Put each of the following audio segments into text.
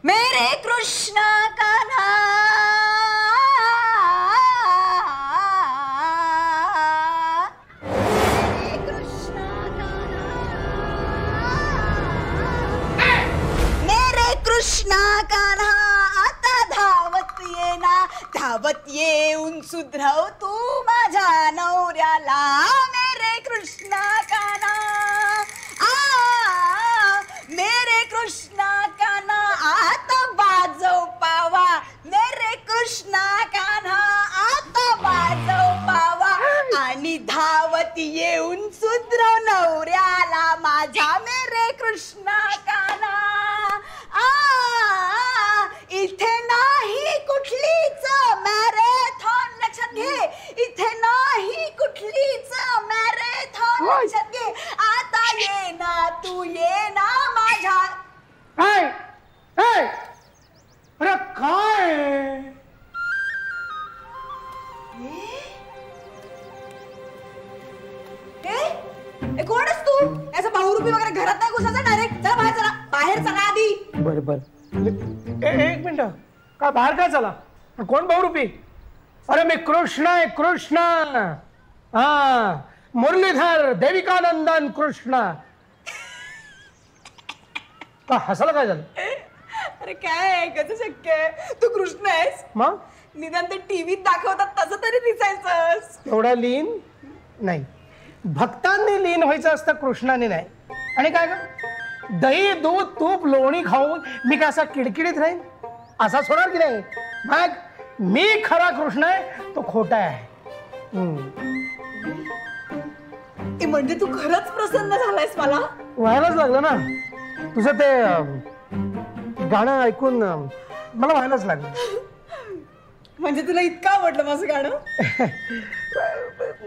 मेरे कृष्ण कान्हा कृष्णा कान्हा आता धावत येऊन सुधरव तू माझ्या नवऱ्याला मेरे कृष्णा कान्हा मेरे कृष्णा कान्हा आता वाजव पावा मेरे कृष्णा कान्हा आता वाजव पावा आणि धावत येऊन सुधरव नवऱ्याला माझ्या मेरे कृष्णा कान्हा इथे नाही कुठलीच मॅरेथॉन लक्षात घे इथे नाही कुठलीच मॅरेथॉन लक्षात घे आता ये ना तू ये ना माझ्या अरे काय कोणच तू असं बहुरूपी वगैरे घरात नाही घुसायचं डायरेक्ट चला बाहेर चला आधी बर एक मिनिट काय बाहेर काय चला कोण बहुरूपी अरे मी कृष्ण आहे कृष्ण हा मुरलीधर देविकानंदन कृष्ण का हसायला काय झालं अरे काय कसं शक्य आहे तू कृष्ण आहेस मग निदान ते टीव्हीत दाखवतात तसं तरी दिसायचंस एवढा लीन नाही भक्तांनी लीन व्हायचं असतं कृष्णाने नाही आणि काय का दही दूध तूप लोणी खाऊन मी कसा किडकिडीत राहीन असाच होणार की नाही मग मी खरा कृष्ण आहे तो खोटा आहे म्हणजे तू खरंच प्रसन्न झालायस मला व्हायलाच लागलं ना तुझं ते गाणं ऐकून मला व्हायलाच लागलं म्हणजे तुला इतकं आवडलं माझं गाणं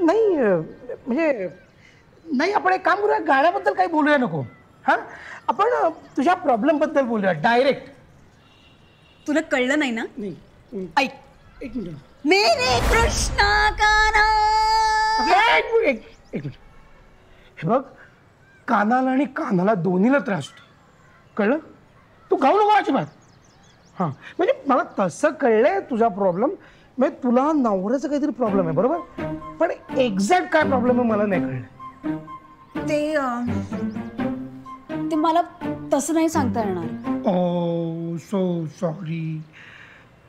नाही म्हणजे नाही आपण एक काम करूया गाण्याबद्दल काही बोलूया नको हा आपण तुझ्या प्रॉब्लेम बद्दल बोलूया डायरेक्ट तुला कळलं नाही ना नाही ऐक एक मिनिट मेरे कृष्ण कान्हा एक मिनिट हे बघ कानाला आणि कानाला दोन्हीला त्रास होतो कळलं तू गाऊ नको अजिबात हां म्हणजे मला तसं कळलंय तुझा प्रॉब्लेम म्हणजे तुला नवऱ्याचा काहीतरी प्रॉब्लेम आहे बरोबर पण एक्झॅक्ट काय प्रॉब्लेम आहे मला नाही कळलं ते मला तसं नाही सांगता येणार ओ सो सॉरी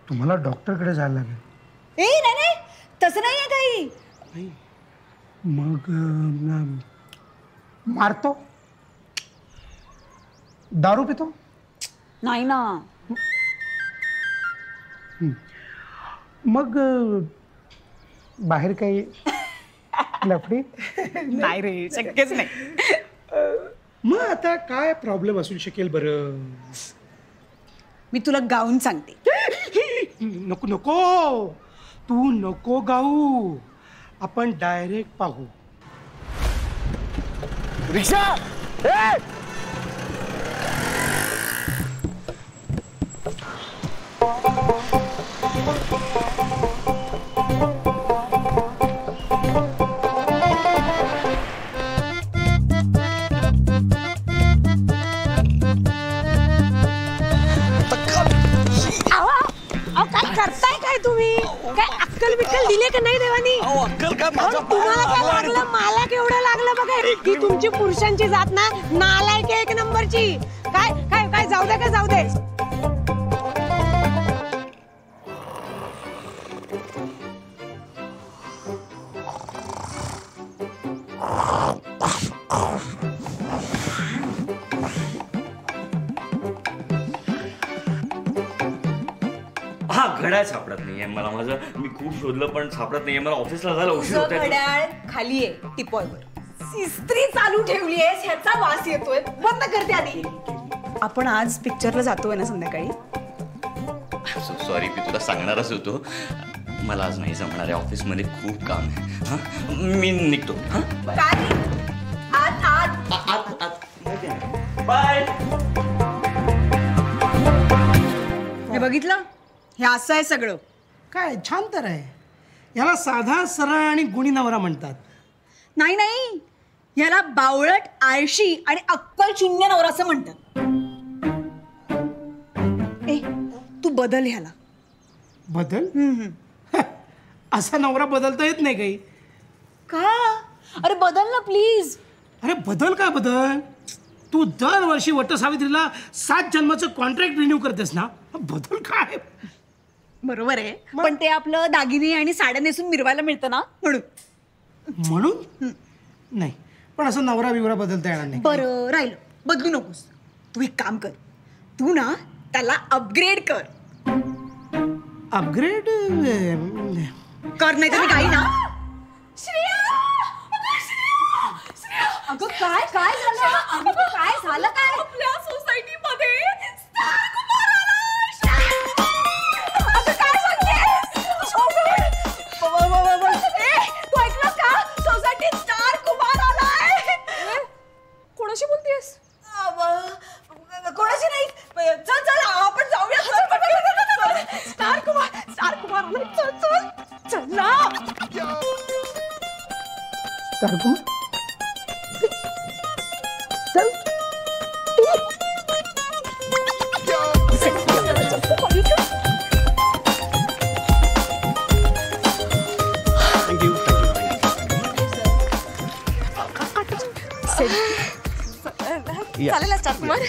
तुम्हाला डॉक्टरकडे जायला लागेल नाही तसं नाहीये काही मग मारतो दारू पितो नाही ना मग बाहेर काही लफडी नाही रे शक्यच नाही मग आता काय प्रॉब्लेम असू शकेल बरं मी तुला गाऊन सांगते नको नको तू नको गाऊ आपण डायरेक्ट पाहू रिक्षा करताय काय तुम्ही काय अक्कल बिक्कल दिले का नाही देवानी अक्कल काय तुम्हाला काय लागलं मला केवढं लागलं बघा ही तुमची पुरुषांची जात ना नालायक एक नंबरची काय काय काय जाऊ दे का जाऊ दे घड्याळ सापडत नाहीये मला माझं मी खूप शोधलं पण सापडत नाहीये मला ऑफिसला जायला उशीर होतोय घड्याळ खाली आहे टिपॉयवर इस्त्री चालू ठेवली आहे ह्याचा वास येतोय बंद करते आधी आपण आज पिक्चरला जातोय ना संध्याकाळी सॉरी मी तुला सांगणारच होतो मला आज नाही जमणार आहे ऑफिसमध्ये खूप काम आहे हा मी निघतो हा बाय हे बघितलं हे असं आहे सगळं काय छान तर आहे याला साधा सरळ आणि गुणी नवरा म्हणतात नाही याला बावळट आळशी आणि अक्कल शून्य नवरा असं म्हणतात बदल ह्याला. बदल? असा नवरा बदलता येत नाही काही. का? अरे बदल ना प्लीज. अरे बदल काय बदल? तू दरवर्षी वटसावित्रीला 7 जन्माचं कॉन्ट्रॅक्ट रिन्यू करतेस ना, बदल काय? बरोबर आहे, पण ते आपलं दागिने आणि साड्या नेसून मिरवायला मिळतं ना, म्हणून. म्हणून नाही, पण असं नवरा बिवरा बदलता येणार नाही. बरं राहिलं, बदलू नकोस. तू एक काम कर, तू ना त्याला अपग्रेड कर. अपग्रेड कर नाही तर मी काही ना. अगं काय काय झालं? अगं काय झालं काय? आपल्या सोसायटीमध्ये अगं काय सांगतेस? तू ऐकलं का? सोसायटीत स्टार कुमार आलाय. कोणाशी बोलतेस? कोणाशी नाही. चल चल आपण जाऊया. स्टार कुमार आलाय. चल चल चल ना. स्टार कुमार चल. चालेल star Kumar.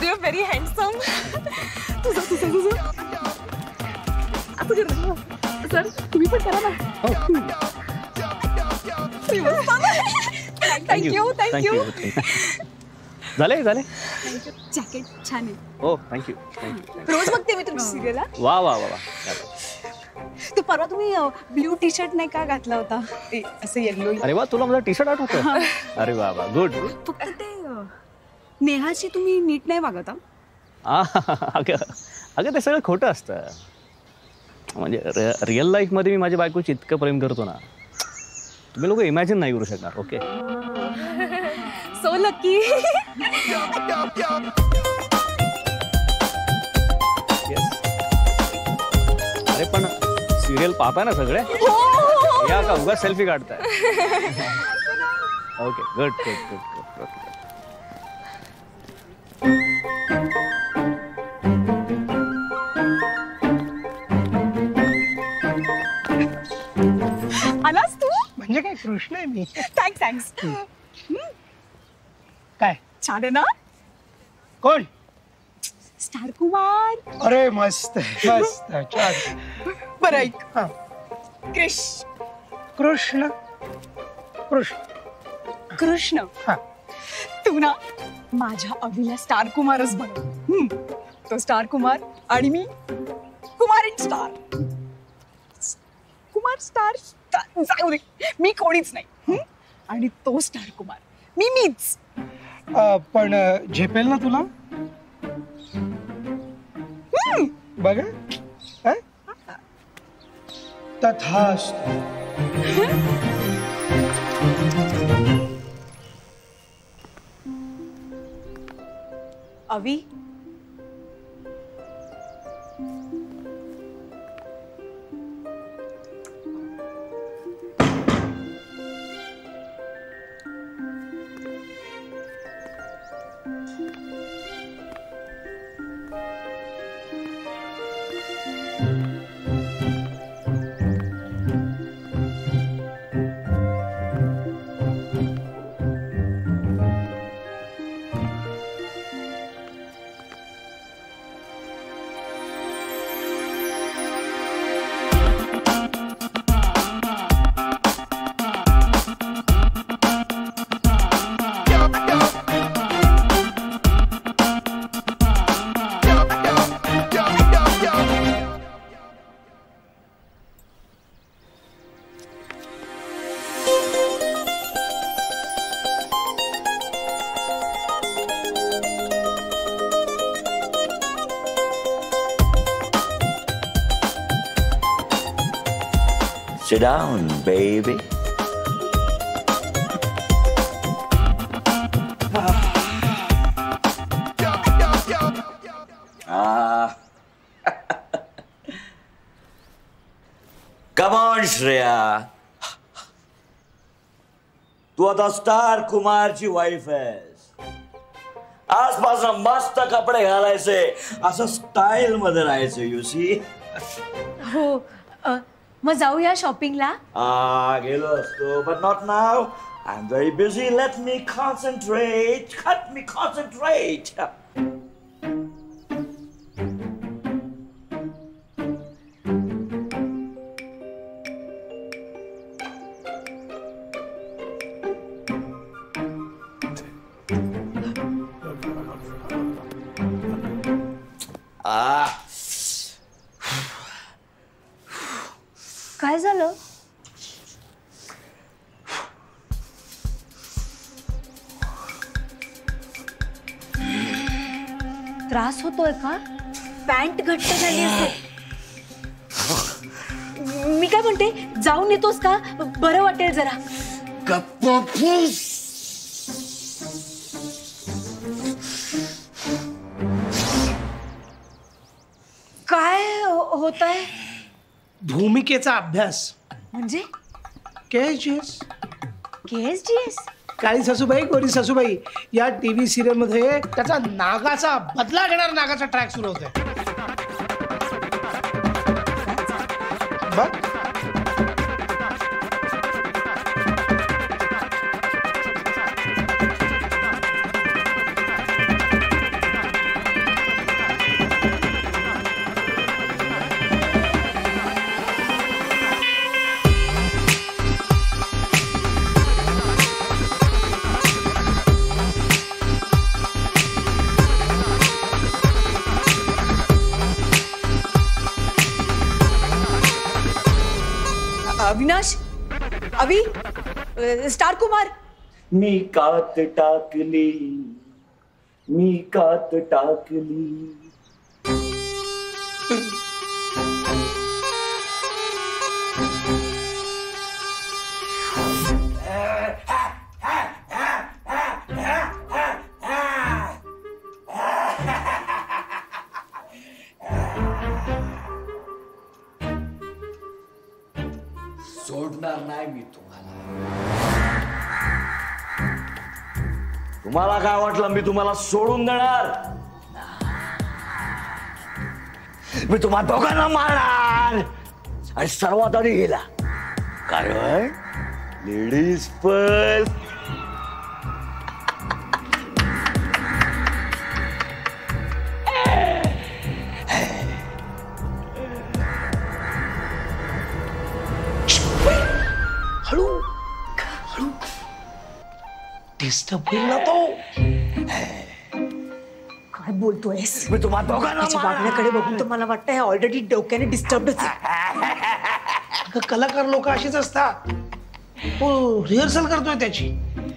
You very handsome. Sir तुम्ही पण करा ना. Thank you thank you. झाले झाले. जॅकेट छान आहे. हो थँक्यू थँक्यू. रोज बघते मी तुमची सिरियल. वा वा वा वा. ते परवा तुम्ही ब्ल्यू टी शर्ट नाही का घातला होता, ते असं येल्लो. अरे वा, तुला माझा टी शर्ट आठवतो? अरे वा वा, गुड. फक्त ते नेहाशी तुम्ही नीट नाही वागत. अगं अगं ते सगळं खोटं असतं. म्हणजे रिअल लाईफमध्ये मी माझ्या बायकोची इतकं प्रेम करतो ना, तुम्ही लोक इमॅजिन नाही करू शकणार. ओके. So lucky. अरे पण सिरियल पाहताय ना सगळे? या का उगाच सेल्फी काढताय? Okay good good good good good. आलास तू? म्हणजे काय कृष्ण आहे मी. थँक्स. काय छान आहे ना? कोण? स्टार कुमार. अरे मस्त मस्त छान. बरं ऐक, हा. कृष्ण कृष्ण कृष्ण हा. तू ना माझ्या अभिला स्टार कुमारच बनव. तो स्टार कुमार आणि मी Kumar in star. Kumar star जाऊ दे, मी कोणीच नाही. आणि तो स्टार कुमार मीच. पण झेपेल ना तुला? बघा तथास्तु. अवी, Sit down, baby. Come on, Shreya. तू आता स्टार कुमारची वाईफ आहेस. आजपासून मस्त कपडे घालायचे, असं स्टाईल मध्ये राहायचं. You see. हो मग जाऊया शॉपिंगला. गेलो असतो, but not now. I am very busy. Let me concentrate. Let me concentrate. काय झालं? त्रास होतोय का? पॅन्ट घट्ट झाली असेल. मी काय म्हणते, जाऊन येतोस का? बरं वाटेल जरा. काय होत आहे? भूमिकेचा अभ्यास. म्हणजे KSGS. KSGS? काळी सासूबाई गोरी सासूबाई या टीव्ही सिरियल मध्ये त्याचा नागाचा बदला घेणार नागाचा ट्रॅक सुरू होतोय. बघ. अविनाश, अवी, स्टार कुमार. मी कात टाकली, मी कात टाकली. सोडणार नाही मी तुम्हाला. तुम्हाला काय वाटलं मी तुम्हाला सोडून देणार? मी तुम्हाला दोघांना मारणार आणि सर्वात आधी गेला. कारण लेडीज पण. हळू हळू डिस्टर्ब होईल ना तो. काय बोलतोयस? मी तुम्हाला दोघांना वागण्याकडे बघून तर मला वाटतं ऑलरेडी डोक्याने डिस्टर्बच आहे. कलाकार लोक अशीच असतात. तो रिहर्सल करतोय त्याची.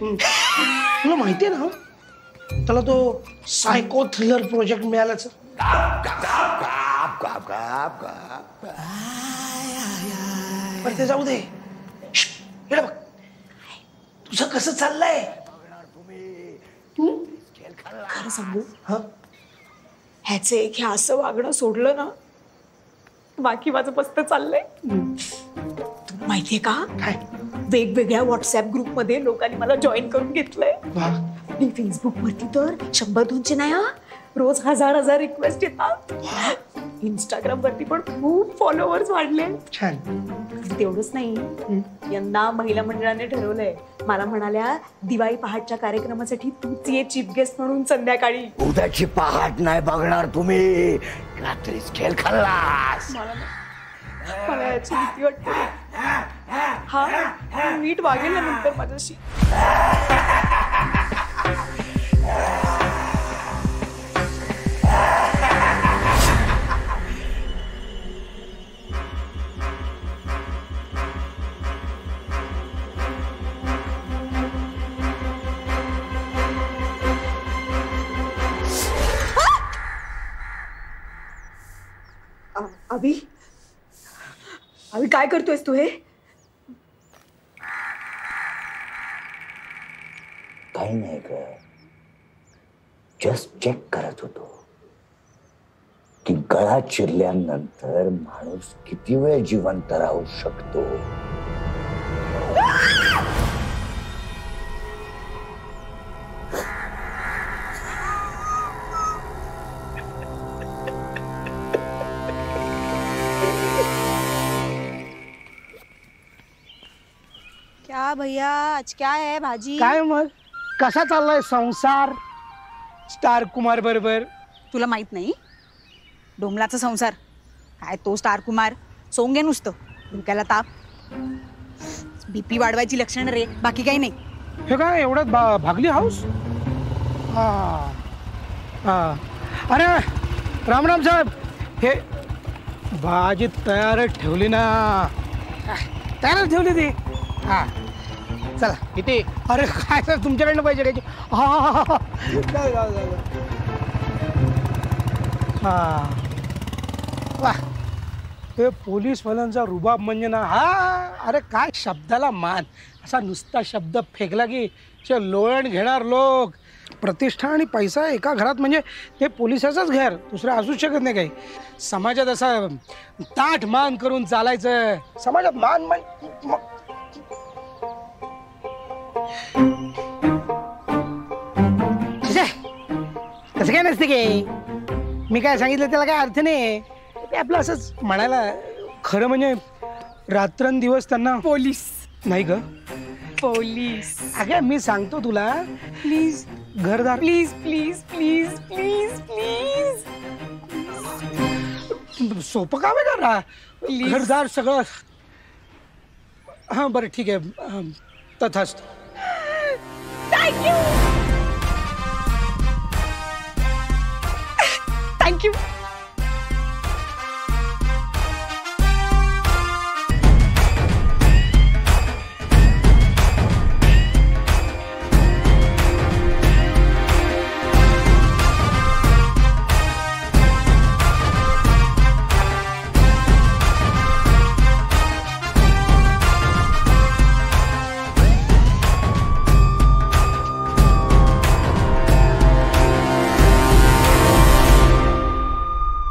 तुला माहितीये ना त्याला तो सायको थ्रिलर प्रोजेक्ट मिळाल्याचं. पण ते जाऊ दे. हे बघ तुझं कसं चाललंय. खरं सांगू, ह्याचे एक हे असं वागणं सोडलं ना, बाकी माझं मस्त चाललंय. तुला माहितीये का, वेगवेगळ्या व्हॉट्सअप ग्रुप मध्ये लोकांनी मला जॉईन करून घेतलंय. आणि फेसबुक वरती तर 100-200 नाही, रोज 1000 रिक्वेस्ट येतात. इंस्टाग्राम वरती पण खूप फॉलोअर्स वाढले. छान. तेवढंच नाही, यंदा महिला मंडळाने ठरवलंय, मला म्हणाल्या दिवाळी पहाटच्या कार्यक्रमासाठी तूच ये चीफ गेस्ट म्हणून संध्याकाळी. उद्याची पहाट नाही बघणार तुम्ही, रात्रीच खेळ खाल्लास. मला याची भीती वाटते. हा नीट वागेल ना नंतर माझ्याशी. अभी अभी काय करतोयस तू हे? काही नाही ग, जस्ट चेक करत होतो की गळा चिरल्यानंतर माणूस किती वेळ जिवंत राहू शकतो. भैया आज क्या है भाजी? काय मग कसा चाललाय संसार स्टार कुमार बरोबर? तुला माहित नाही डोमलाचा संसार काय तो स्टार कुमार सोंगे नुसतं डोक्याला ताप बीपी वाढवायची लक्षणं रे बाकी काही नाही. हे काय एवढ्यात भागली हाऊस? हा हा अरे राम राम साहेब हे भाजी तयार ठेवली ना? तयार ठेवली ती. हा चला किती? अरे काय सर तुमच्याकडनं पाहिजे काय? हा हा हा हा वा ते पोलीसवाल्यांचा रुबाब म्हणजे ना हा अरे काय शब्दाला मान असा नुसता शब्द फेकला की लोळण घेणार लोक. प्रतिष्ठा आणि पैसा एका घरात म्हणजे ते पोलिसाचंच घर दुसरं असूच शकत नाही. काही समाजात असा ताठ मान करून चालायचं. समाजात मान कसं काय नसते की मी काय सांगितलं त्याला काय अर्थ नाही. ते आपलं असंच म्हणायला खरं म्हणजे रात्रंदिवस त्यांना पोलीस नाही ग पोलीस. अगं मी सांगतो तुला प्लीज घरदार please please please please please सोपं काम आहे का घरदार सगळं. हां बरं ठीक आहे तथास्तु. थँक्यू.